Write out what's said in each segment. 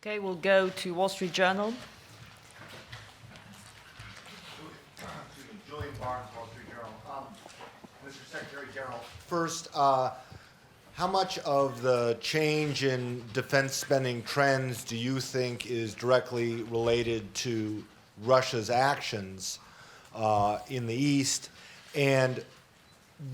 Okay, we'll go to Wall Street Journal. Julian Barnes, Wall Street Journal. Mr. Secretary General, first, how much of the change in defense spending trends do you think is directly related to Russia's actions in the East? And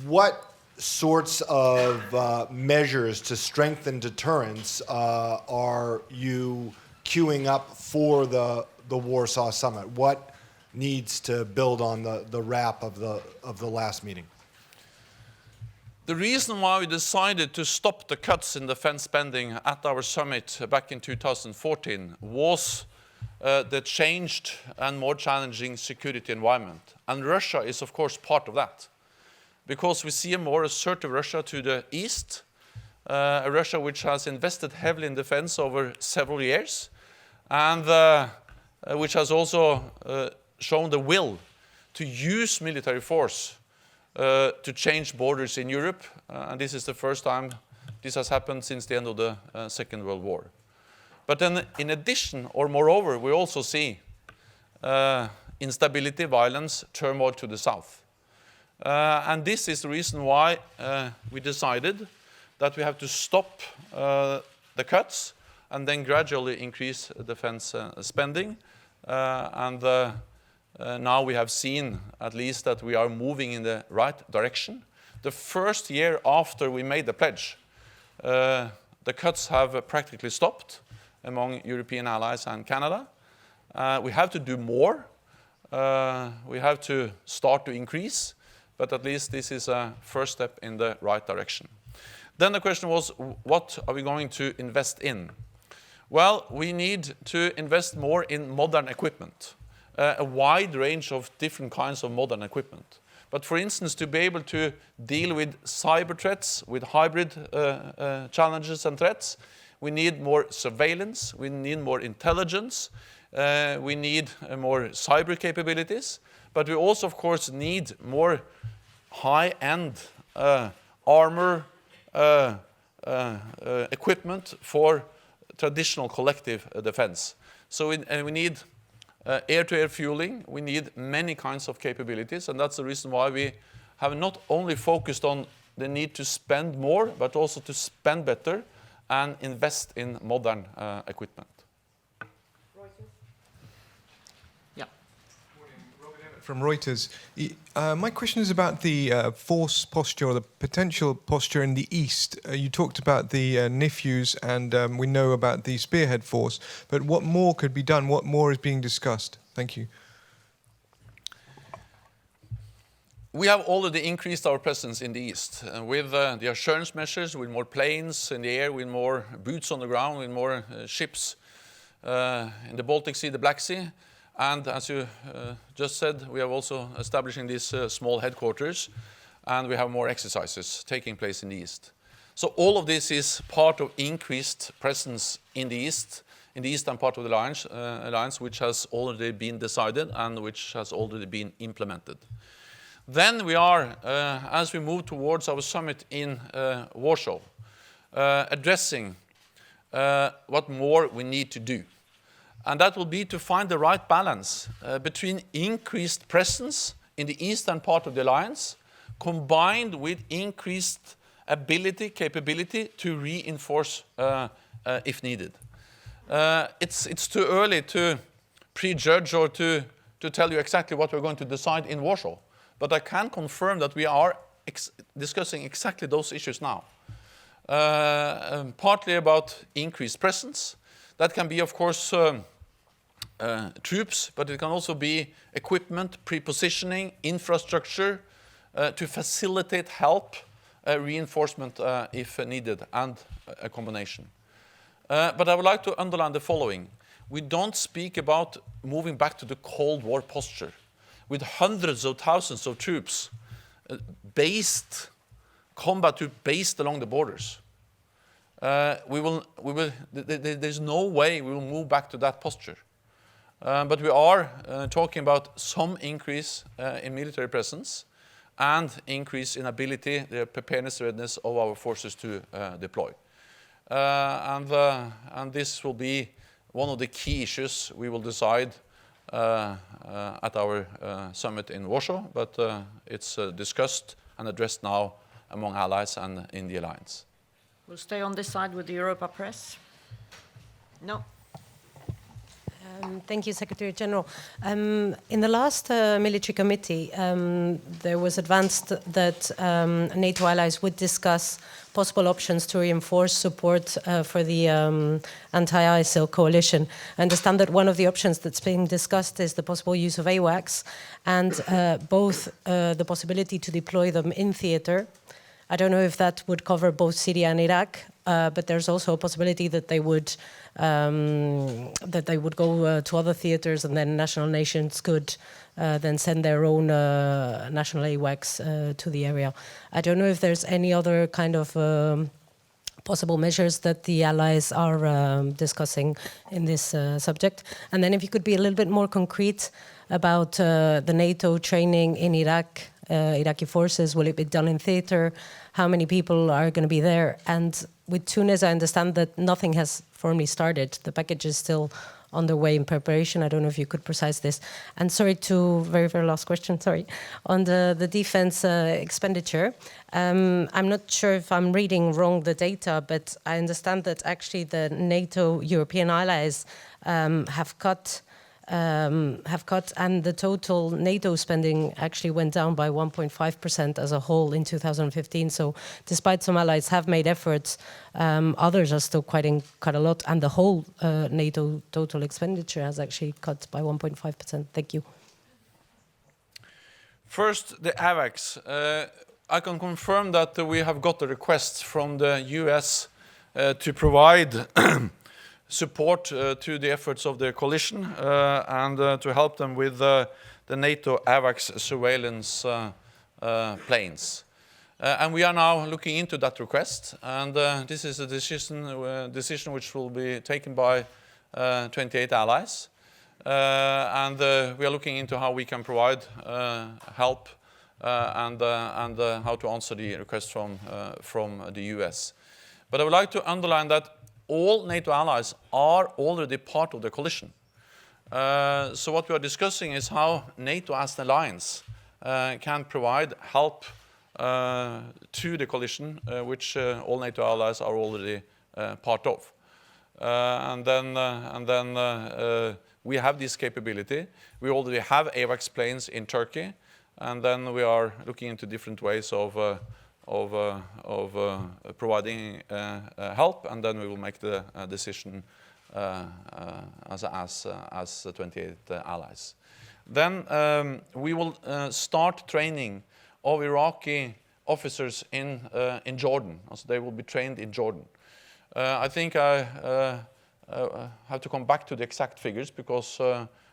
what sorts of measures to strengthen deterrence are you queuing up for the Warsaw Summit? What needs to build on the wrap of the last meeting? The reason why we decided to stop the cuts in defense spending at our summit back in 2014 was the changed and more challenging security environment. And Russia is, of course, part of that. Because we see a more assertive Russia to the east, a Russia which has invested heavily in defense over several years, and which has also shown the will to use military force to change borders in Europe, and this is the first time this has happened since the end of the Second World War. But then, in addition, or moreover, we also see instability, violence, turmoil to the south. And this is the reason why we decided that we have to stop the cuts and then gradually increase defense spending. Now we have seen, at least, that we are moving in the right direction. The first year after we made the pledge, the cuts have practically stopped among European allies and Canada. We have to do more. We have to start to increase, but at least this is a first step in the right direction. Then the question was, what are we going to invest in? Well, we need to invest more in modern equipment. A wide range of different kinds of modern equipment. But for instance, to be able to deal with cyber threats, with hybrid challenges and threats, we need more surveillance, we need more intelligence, we need more cyber capabilities, but we also, of course, need more high-end armor equipment for traditional collective defense. So we need air-to-air fueling, we need many kinds of capabilities, and that's the reason why we have not only focused on the need to spend more, but also to spend better and invest in modern equipment. From Reuters. My question is about the force posture or the potential posture in the East. You talked about the NIFUs and we know about the spearhead force, but what more could be done? What more is being discussed? Thank you. We have already increased our presence in the East with the assurance measures, with more planes in the air, with more boots on the ground, with more ships in the Baltic Sea, the Black Sea. And as you just said, we are also establishing these small headquarters, and we have more exercises taking place in the East. So all of this is part of increased presence in the East, in the eastern part of the alliance, which has already been decided and which has already been implemented. Then we are, as we move towards our summit in Warsaw, addressing what more we need to do. And that will be to find the right balance between increased presence in the eastern part of the alliance combined with increased ability, capability to reinforce if needed. It's too early to prejudge or to tell you exactly what we're going to decide in Warsaw. But I can confirm that we are discussing exactly those issues now. Partly about increased presence. That can be, of course, troops, but it can also be equipment, pre-positioning, infrastructure to facilitate help, reinforcement if needed, and a combination. But I would like to underline the following. We don't speak about moving back to the Cold War posture with hundreds of thousands of troops based, combat troops based along the borders. There's no way we will move back to that posture. But we are talking about some increase in military presence and increase in ability, the preparedness, readiness of our forces to deploy. And this will be one of the key issues we will decide at our summit in Warsaw, but it's discussed and addressed now among allies and in the alliance. We'll stay on this side with the Europa Press. No. Thank you, Secretary General. In the last military committee, there was advanced that NATO allies would discuss possible options to reinforce support for the anti-ISIL coalition. I understand that one of the options that's being discussed is the possible use of AWACS and both the possibility to deploy them in theater. I don't know if that would cover both Syria and Iraq, but there's also a possibility that they would go to other theaters, and then national nations could then send their own national AWACS to the area. I don't know if there's any other kind of possible measures that the allies are discussing in this subject. And then if you could be a little bit more concrete about the NATO training in Iraq, Iraqi forces, will it be done in theater? How many people are going to be there? And with Tunis, I understand that nothing has formally started. The package is still on the way in preparation. I don't know if you could precise this. And sorry, very, very last question, sorry. On the defense expenditure, I'm not sure if I'm reading wrong the data, but I understand that actually the NATO European allies have cut, and the total NATO spending actually went down by 1.5% as a whole in 2015. So despite some allies have made efforts, others are still cutting a lot, and the whole NATO total expenditure has actually cut by 1.5%. Thank you. First, the AWACS. I can confirm that we have got a request from the US to provide support to the efforts of the coalition and to help them with the NATO AWACS surveillance planes. And we are now looking into that request, and this is a decision which will be taken by 28 allies. And we are looking into how we can provide help and how to answer the request from the US. But I would like to underline that all NATO allies are already part of the coalition. So what we are discussing is how NATO as an alliance can provide help to the coalition, which all NATO allies are already part of. And then we have this capability. We already have AWACS planes in Turkey, and then we are looking into different ways of providing help, and then we will make the decision as 28 allies. Then we will start training of Iraqi officers in Jordan. Also, they will be trained in Jordan. I think I have to come back to the exact figures because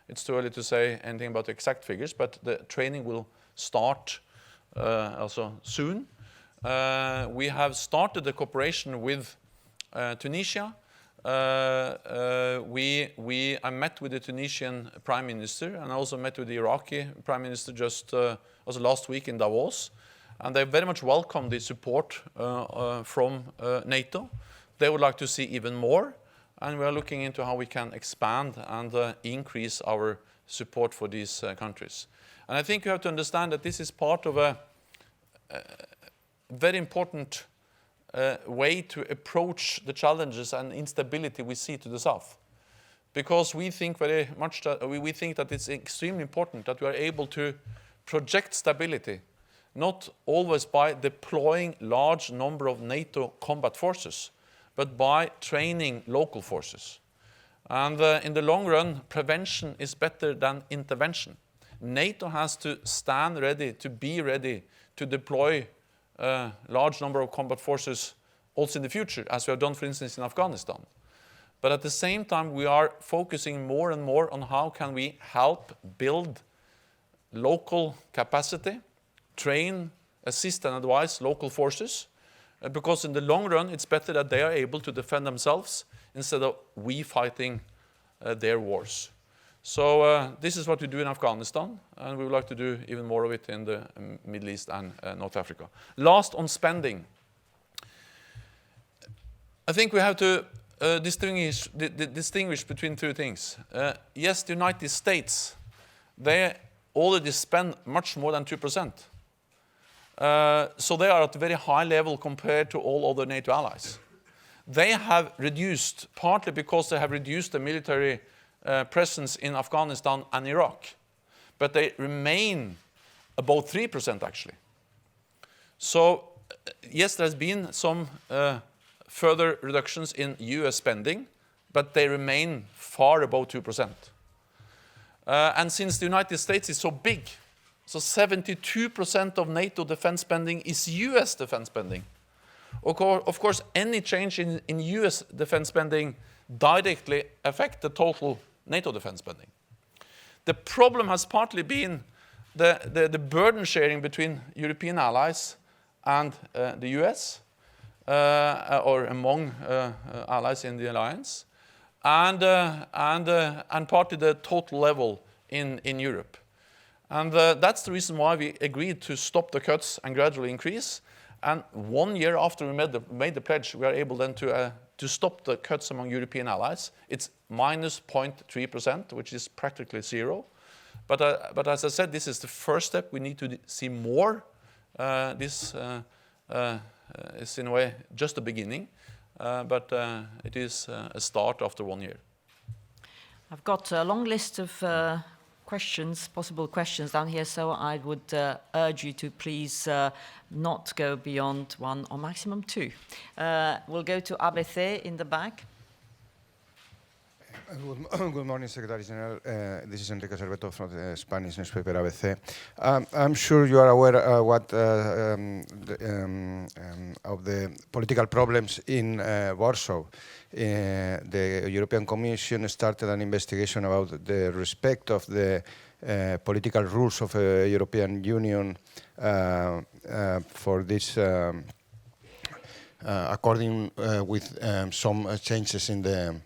it's too early to say anything about the exact figures, but the training will start also soon. We have started the cooperation with Tunisia. I met with the Tunisian Prime Minister, and I also met with the Iraqi Prime Minister just also last week in Davos, and they very much welcome the support from NATO. They would like to see even more, and we are looking into how we can expand and increase our support for these countries. And I think you have to understand that this is part of a very important way to approach the challenges and instability we see to the south, because we think very much that we think that it's extremely important that we are able to project stability, not always by deploying large number of NATO combat forces, but by training local forces. And in the long run, prevention is better than intervention. NATO has to stand ready, to be ready to deploy a large number of combat forces also in the future, as we have done, for instance, in Afghanistan. But at the same time, we are focusing more and more on how can we help build local capacity, train, assist and advise local forces, because in the long run, it's better that they are able to defend themselves instead of we fighting their wars. So this is what we do in Afghanistan, and we would like to do even more of it in the Middle East and North Africa. Last, on spending. I think we have to distinguish between two things. Yes, the United States, they already spend much more than 2%. So they are at a very high level compared to all other NATO allies. They have reduced, partly because they have reduced the military presence in Afghanistan and Iraq, but they remain about 3% actually. So yes, there's been some further reductions in US spending, but they remain far above 2%. And since the United States is so big, so 72% of NATO defense spending is US defense spending. Of course, any change in US defense spending directly affect the total NATO defense spending. The problem has partly been the burden sharing between European allies and the US, or among allies in the alliance, and partly the total level in Europe. And that's the reason why we agreed to stop the cuts and gradually increase. And 1 year after we made the pledge, we are able then to stop the cuts among European allies. It's minus 0.3%, which is practically zero. But as I said, this is the first step. We need to see more. This is in a way just the beginning, but it is a start after 1 year. I've got a long list of possible questions down here, so I would urge you to please not go beyond one or maximum two. We'll go to ABC in the back. Good morning, Secretary General. This is Enrique Cerveto from the Spanish newspaper ABC. I'm sure you are aware of the political problems in Warsaw. The European Commission started an investigation about the respect of the political rules of the European Union for this, according with some changes in the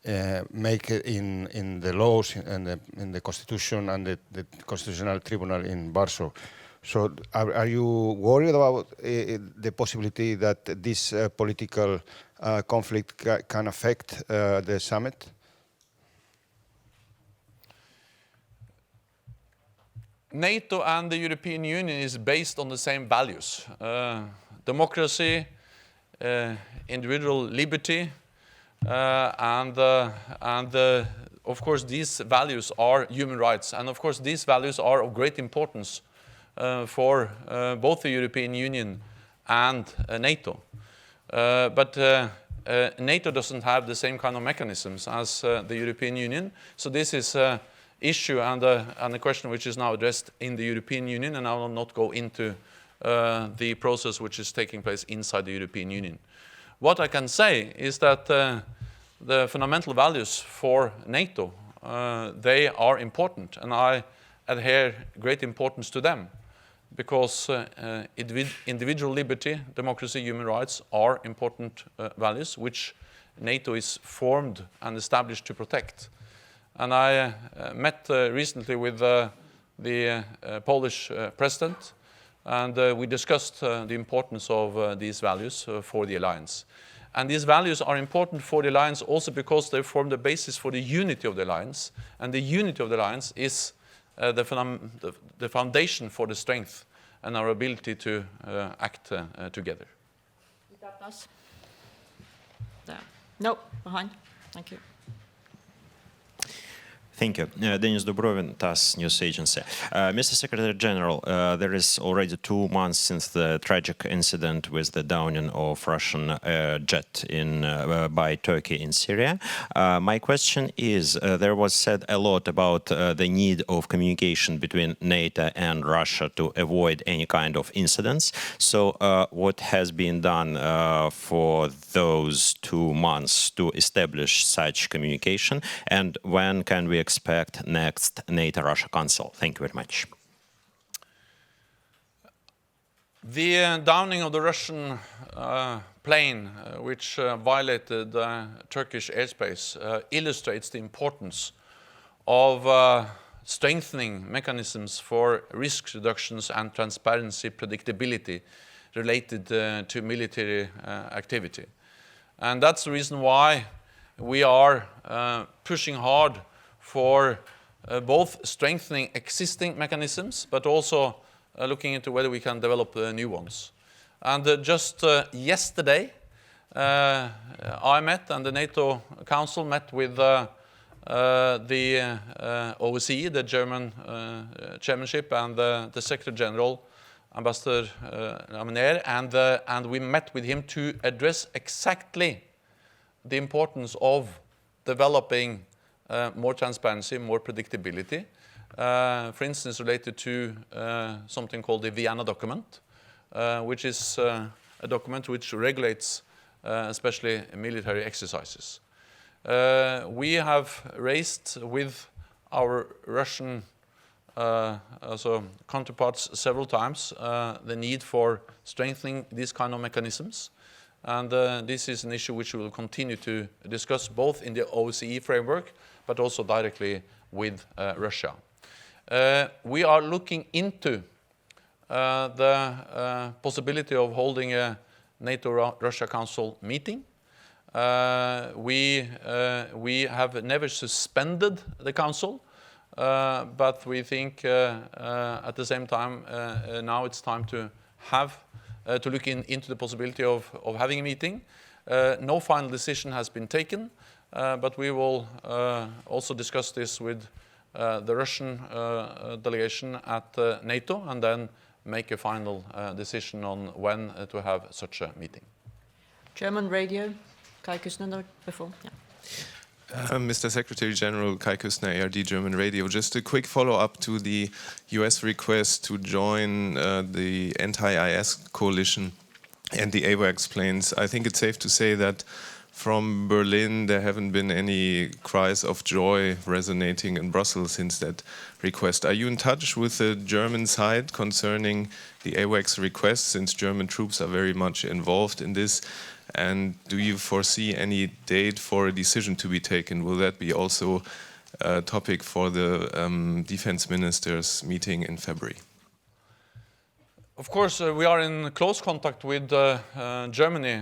in the laws and in the Constitution and the Constitutional Tribunal in Warsaw. So are you worried about the possibility that this political conflict can affect the summit? NATO and the European Union is based on the same values. Democracy, individual liberty, and of course these values are human rights, and of course these values are of great importance for both the European Union and NATO. But NATO doesn't have the same kind of mechanisms as the European Union, so this is an issue and a question which is now addressed in the European Union, and I will not go into the process which is taking place inside the European Union. What I can say is that the fundamental values for NATO, they are important, and I adhere great importance to them, because individual liberty, democracy, human rights are important values which NATO is formed and established to protect. And I met recently with the Polish president, and we discussed the importance of these values for the alliance. And these values are important for the alliance also because they form the basis for the unity of the alliance. And the unity of the alliance is the foundation for the strength and our ability to act together. Is that us? There. No, behind. Thank you. Thank you. Denis Dubrovin, TASS News Agency. Mr. Secretary General, there is already 2 months since the tragic incident with the downing of Russian jet by Turkey in Syria. My question is, there was said a lot about the need of communication between NATO and Russia to avoid any kind of incidents. So what has been done for those 2 months to establish such communication, and when can we expect next NATO-Russia Council? Thank you very much. The downing of the Russian plane, which violated Turkish airspace, illustrates the importance of strengthening mechanisms for risk reductions and transparency, predictability related to military activity. And that's the reason why we are pushing hard for both strengthening existing mechanisms, but also looking into whether we can develop new ones. And just yesterday, I met, and the NATO Council met with the OSCE, the German chairmanship, and the Secretary General, Ambassador Amener, and we met with him to address exactly the importance of developing more transparency, more predictability, for instance, related to something called the Vienna document, which is a document which regulates especially military exercises. We have raised with our Russian counterparts several times the need for strengthening these kind of mechanisms. And this is an issue which we will continue to discuss both in the OSCE framework, but also directly with Russia. We are looking into the possibility of holding a NATO-Russia Council meeting. We have never suspended the Council, but we think at the same time now it's time to look into the possibility of having a meeting. No final decision has been taken, but we will also discuss this with the Russian delegation at NATO, and then make a final decision on when to have such a meeting. German radio, Kai Küssner before. Yeah. Mr. Secretary General, Kai Küssner, ARD German Radio. Just a quick follow-up to the US request to join the anti-IS coalition and the AWACS planes. I think it's safe to say that from Berlin there haven't been any cries of joy resonating in Brussels since that request. Are you in touch with the German side concerning the AWACS request, since German troops are very much involved in this? And do you foresee any date for a decision to be taken? Will that be also a topic for the defense ministers meeting in February? Of course, we are in close contact with Germany.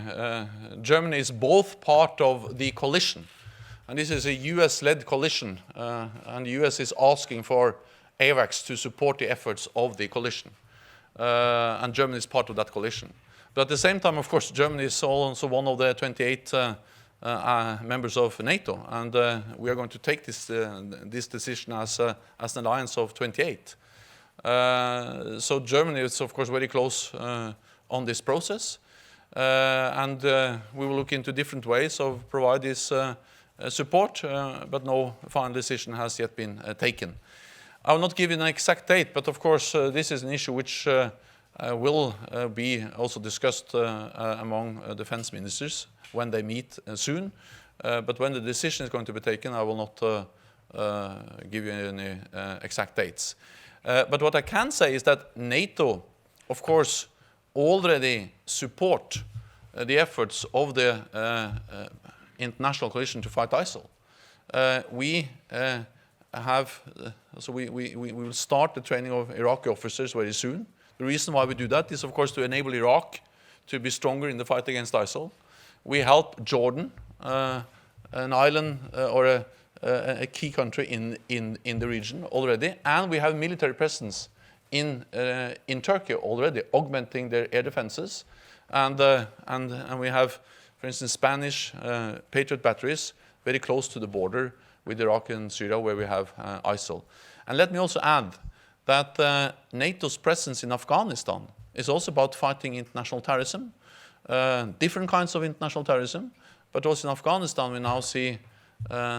Germany is both part of the coalition, and this is a US-led coalition, and the US is asking for AWACS to support the efforts of the coalition, and Germany is part of that coalition. But at the same time, of course, Germany is also one of the 28 members of NATO, and we are going to take this decision as an alliance of 28. So Germany is, of course, very close on this process, and we will look into different ways of provide this support, but no final decision has yet been taken. I will not give you an exact date, but of course this is an issue which will be also discussed among defense ministers when they meet soon. But when the decision is going to be taken, I will not give you any exact dates. But what I can say is that NATO, of course, already support the efforts of the international coalition to fight ISIL. We will start the training of Iraqi officers very soon. The reason why we do that is, of course, to enable Iraq to be stronger in the fight against ISIL. We help Jordan, an island or a key country in the region already, and we have military presence in Turkey already, augmenting their air defenses, and we have, for instance, Spanish Patriot batteries very close to the border with Iraq and Syria, where we have ISIL. And let me also add that NATO's presence in Afghanistan is also about fighting international terrorism, different kinds of international terrorism, but also in Afghanistan we now see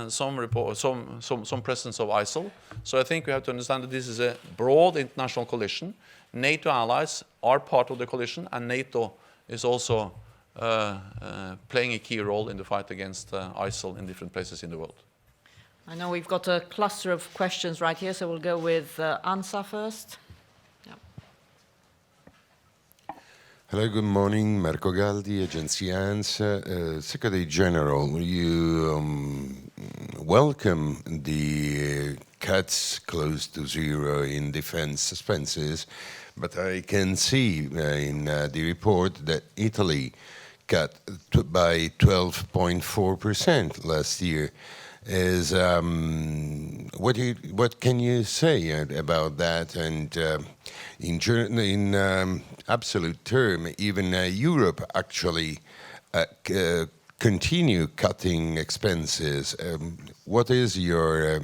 some presence of ISIL. So I think we have to understand that this is a broad international coalition. NATO allies are part of the coalition, and NATO is also playing a key role in the fight against ISIL in different places in the world. I know we've got a cluster of questions right here, so we'll go with Ansa first. Yeah. Hello, good morning. Marco Galdi, Agency ANSA. Secretary General, you welcome the cuts close to zero in defense expenses, but I can see in the report that Italy cut by 12.4% last year. What can you say about that? And in absolute term, even Europe actually continue cutting expenses. What is your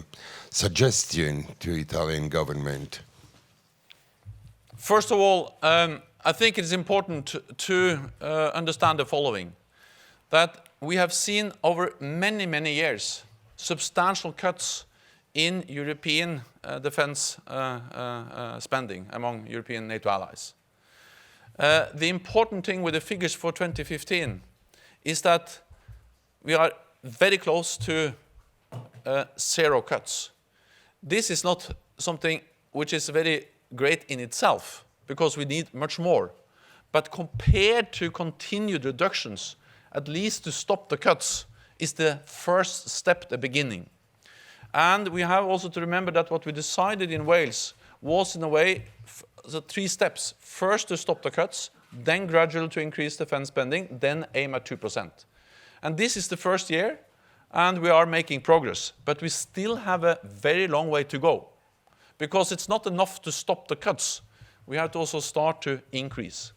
suggestion to Italian government? First of all, I think it is important to understand the following, that we have seen over many, many years substantial cuts in European defense spending among European NATO allies. The important thing with the figures for 2015 is that we are very close to zero cuts. This is not something which is very great in itself, because we need much more. But compared to continued reductions, at least to stop the cuts, is the first step, the beginning. And we have also to remember that what we decided in Wales was, in a way, the 3 steps. First, to stop the cuts, then gradually to increase defense spending, then aim at 2%. And this is the first year, and we are making progress. But we still have a very long way to go, because it's not enough to stop the cuts. We have to also start to increase.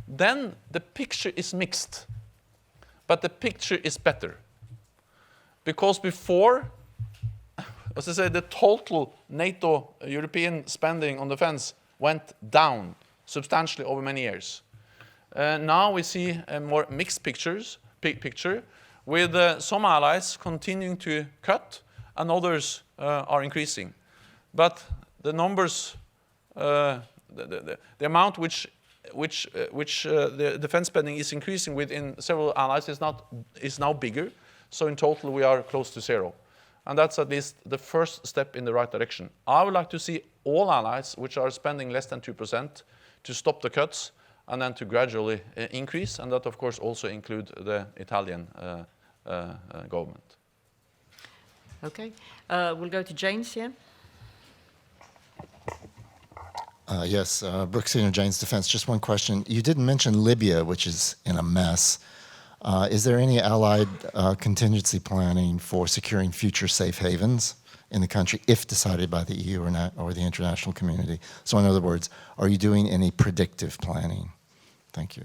Then the picture is mixed, but the picture is better. Because before, as I say, the total NATO European spending on defense went down substantially over many years. Now we see a more mixed picture, with some allies continuing to cut and others are increasing. But the numbers, the amount which the defense spending is increasing within several allies is now bigger. So in total, we are close to zero. And that's at least the first step in the right direction. I would like to see all allies which are spending less than 2% to stop the cuts and then to gradually increase. And that, of course, also include the Italian government. Okay. We'll go to James here. Yes, Brooks Senior, Jane's Defense. Just one question. You didn't mention Libya, which is in a mess. Is there any allied contingency planning for securing future safe havens in the country if decided by the EU or the international community? So in other words, are you doing any predictive planning? Thank you.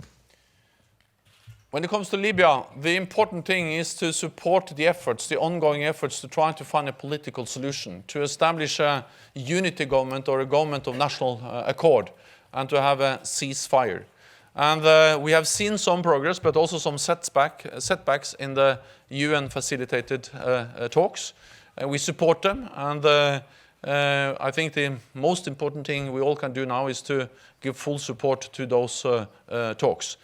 When it comes to Libya, the important thing is to support the efforts, the ongoing efforts to try to find a political solution, to establish a unity government or a government of national accord, and to have a ceasefire. And we have seen some progress, but also some setbacks in the UN-facilitated talks. We support them, and I think the most important thing we all can do now is to give full support to those talks.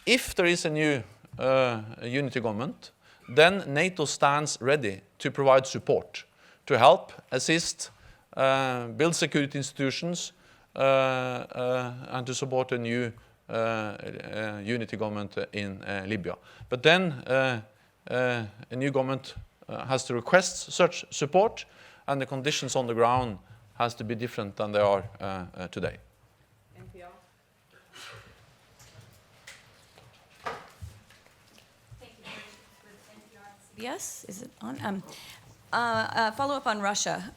If there is a new unity government, then NATO stands ready to provide support, to help, assist, build security institutions, and to support a new unity government in Libya. But then a new government has to request such support, and the conditions on the ground has to be different than they are today. Yes, is it on? Follow up on Russia.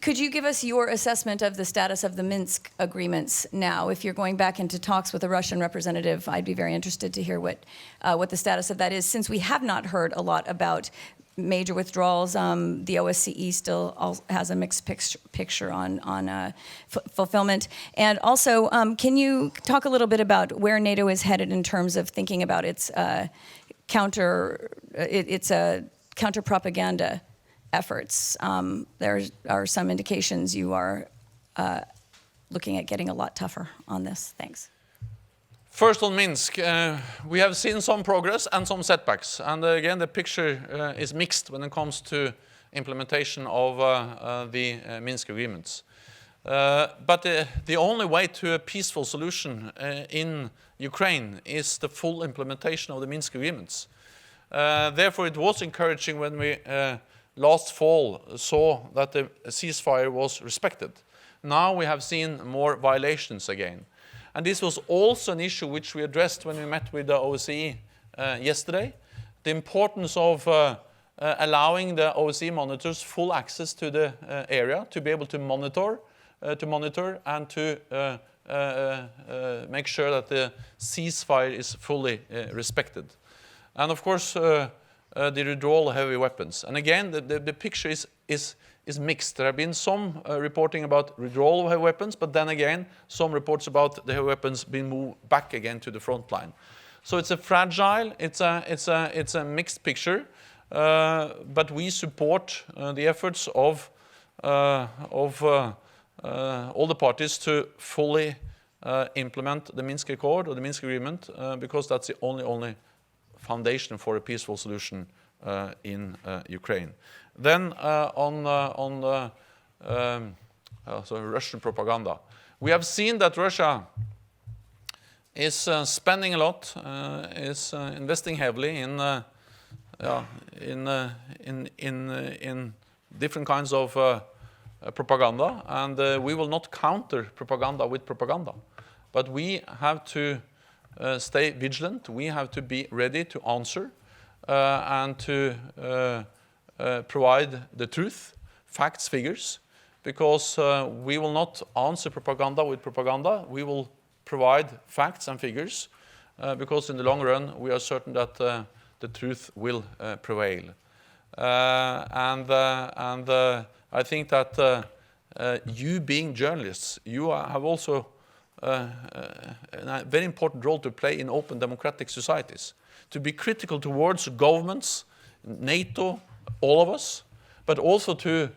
Could you give us your assessment of the status of the Minsk agreements now? If you're going back into talks with a Russian representative, I'd be very interested to hear what the status of that is, since we have not heard a lot about major withdrawals. The OSCE still has a mixed picture on fulfillment. And also, can you talk a little bit about where NATO is headed in terms of thinking about its counter-propaganda efforts? There are some indications you are looking at getting a lot tougher on this. Thanks. First on Minsk, we have seen some progress and some setbacks. And again, the picture is mixed when it comes to implementation of the Minsk agreements. But the only way to a peaceful solution in Ukraine is the full implementation of the Minsk agreements. Therefore, it was encouraging when we last fall saw that the ceasefire was respected. Now we have seen more violations again. And this was also an issue which we addressed when we met with the OSCE yesterday. The importance of allowing the OSCE monitors full access to the area to be able to monitor and to make sure that the ceasefire is fully respected. And of course, the withdrawal of heavy weapons. And again, the picture is mixed. There have been some reporting about withdrawal of heavy weapons, but then again, some reports about the heavy weapons being moved back again to the front line. So it's a fragile, it's a mixed picture, but we support the efforts of all the parties to fully implement the Minsk Accord or the Minsk Agreement, because that's the only foundation for a peaceful solution in Ukraine. Then on Russian propaganda, we have seen that Russia is spending a lot, is investing heavily in different kinds of propaganda, and we will not counter propaganda with propaganda. But we have to stay vigilant. We have to be ready to answer and to provide the truth, facts, figures, because we will not answer propaganda with propaganda. We will provide facts and figures, because in the long run we are certain that the truth will prevail. And I think that you being journalists, you have also a very important role to play in open democratic societies, to be critical towards governments, NATO, all of us, but also to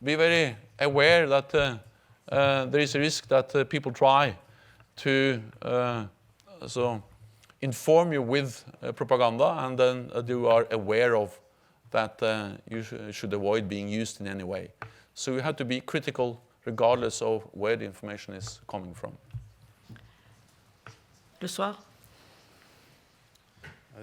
be very aware that there is a risk that people try to inform you with propaganda, and then you are aware of that you should avoid being used in any way. So you have to be critical regardless of where the information is coming from. Le Soir.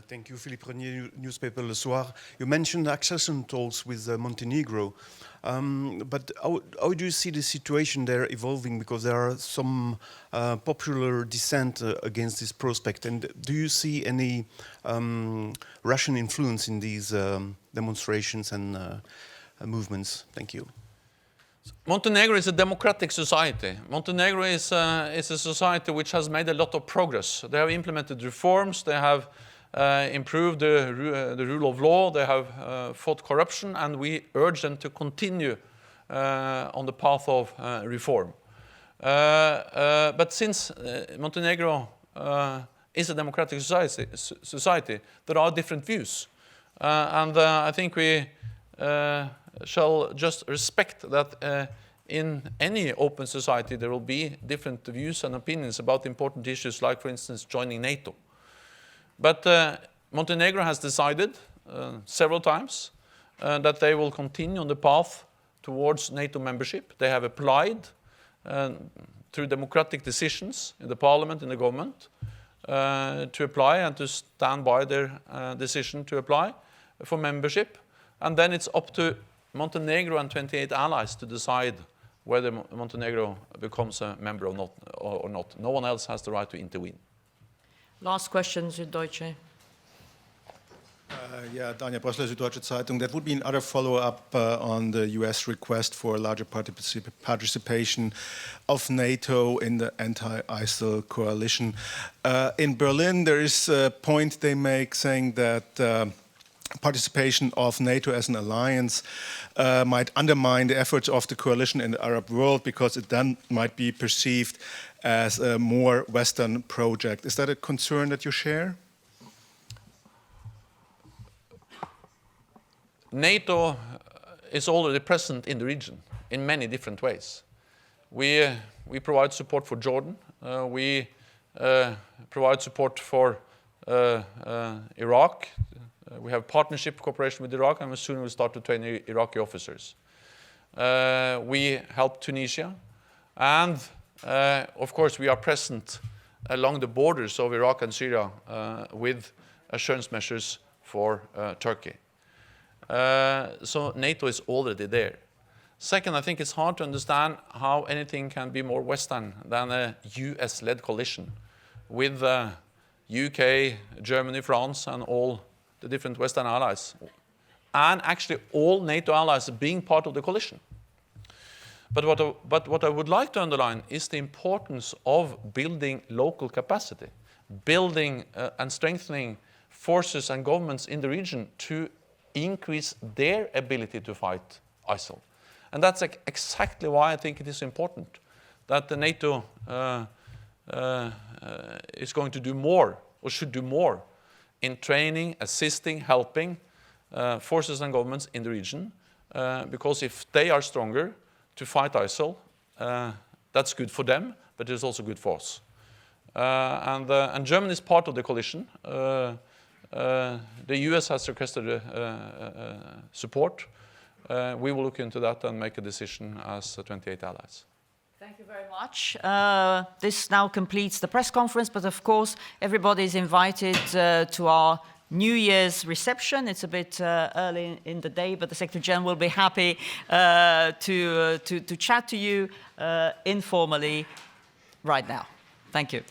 Thank you, Philippe Renier, newspaper Le Soir. You mentioned accession talks with Montenegro, but how do you see the situation there evolving? Because there are some popular dissent against this prospect, and do you see any Russian influence in these demonstrations and movements? Thank you. Montenegro is a democratic society. Montenegro is a society which has made a lot of progress. They have implemented reforms. They have improved the rule of law. They have fought corruption, and we urge them to continue on the path of reform. But since Montenegro is a democratic society, there are different views. And I think we shall just respect that in any open society there will be different views and opinions about important issues, like, for instance, joining NATO. But Montenegro has decided several times that they will continue on the path towards NATO membership. They have applied through democratic decisions in the parliament, in the government, to apply and to stand by their decision to apply for membership. And then it's up to Montenegro and 28 allies to decide whether Montenegro becomes a member or not. No one else has the right to intervene. Last question, Süddeutsche. Yeah, Daniel Brössler, Süddeutsche Zeitung. That would be another follow-up on the US request for larger participation of NATO in the anti-ISIL coalition. In Berlin, there is a point they make saying that participation of NATO as an alliance might undermine the efforts of the coalition in the Arab world, because it then might be perceived as a more Western project. Is that a concern that you share? NATO is already present in the region in many different ways. We provide support for Jordan. We provide support for Iraq. We have partnership cooperation with Iraq, and soon we'll start to train Iraqi officers. We help Tunisia, and of course we are present along the borders of Iraq and Syria with assurance measures for Turkey. So NATO is already there. Second, I think it's hard to understand how anything can be more Western than a US-led coalition with UK, Germany, France, and all the different Western allies, and actually all NATO allies being part of the coalition. But what I would like to underline is the importance of building local capacity, building and strengthening forces and governments in the region to increase their ability to fight ISIL. And that's exactly why I think it is important that the NATO is going to do more, or should do more, in training, assisting, helping forces and governments in the region. Because if they are stronger to fight ISIL, that's good for them, but it's also good for us. And Germany is part of the coalition. The US has requested support. We will look into that and make a decision as 28 allies. Thank you very much. This now completes the press conference, but of course everybody is invited to our New Year's reception. It's a bit early in the day, but the Secretary General will be happy to chat to you informally right now. Thank you.